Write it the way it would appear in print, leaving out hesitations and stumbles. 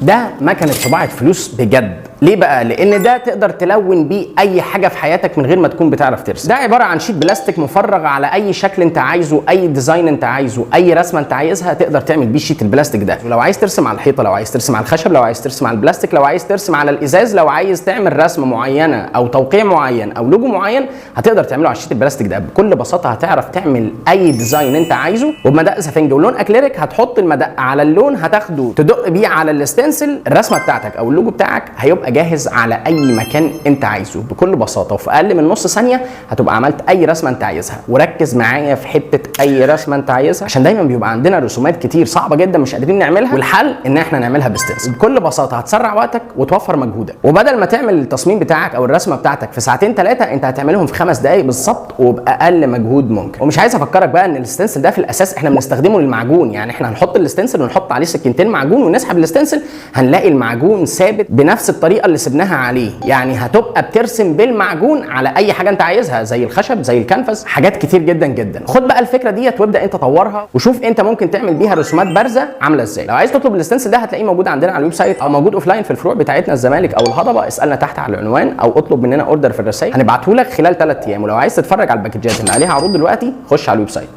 ده مكنه طباعه فلوس بجد. ليه بقى؟ لان ده تقدر تلون بيه اي حاجه في حياتك من غير ما تكون بتعرف ترسم. ده عباره عن شيت بلاستيك مفرغ على اي شكل انت عايزه، اي ديزاين انت عايزه، اي رسمه انت عايزها تقدر تعمل بيه شيت البلاستيك ده. ولو عايز ترسم على الحيطه، لو عايز ترسم على الخشب، لو عايز ترسم على البلاستيك، لو عايز ترسم على الازاز، لو عايز تعمل رسمه معينه او توقيع معين او لوجو معين، هتقدر تعمله على الشيت البلاستيك ده بكل بساطه. هتعرف تعمل اي ديزاين انت عايزه وبمدق سفنج ولون اكليريك. هتحط المدق على اللون، هتاخده تدق بيه على الستنسل، الرسمه بتاعتك او اللوجو بتاعك هيبقى جاهز على اي مكان انت عايزه بكل بساطه. وفي اقل من نص ثانيه هتبقى عملت اي رسمه انت عايزها. وركز معايا في حته اي رسمه انت عايزها، عشان دايما بيبقى عندنا رسومات كتير صعبه جدا مش قادرين نعملها، والحل ان احنا نعملها بستنسل. بكل بساطه هتسرع وقتك وتوفر مجهودك، وبدل ما تعمل التصميم بتاعك او الرسمه بتاعتك في ساعتين ثلاثه، انت هتعملهم في 5 دقائق بالظبط وباقل مجهود ممكن. ومش عايز افكرك بقى ان الستنسل ده في الاساس احنا بنستخدمه للمعجون. يعني احنا هنحط الستنسل ونحط عليه سكينتين معجون ونسحب الستنسل، هنلاقي المعجون ثابت بنفس الطريقه اللي سبناها عليه. يعني هتبقى بترسم بالمعجون على اي حاجه انت عايزها، زي الخشب، زي الكانفاس، حاجات كتير جدا جدا. خد بقى الفكره ديت وابدا انت طورها وشوف انت ممكن تعمل بيها رسومات بارزه عامله ازاي. لو عايز تطلب الستنسل ده هتلاقيه موجود عندنا على الويب سايت، او موجود اوف لاين في الفروع بتاعتنا الزمالك او الهضبه. اسالنا تحت على العنوان او اطلب مننا اوردر في الرسائل، هنبعته لك خلال 3 ايام. ولو عايز تتفرج على الباكجات اللي عليها عروض دلوقتي، خش على الويب سايت.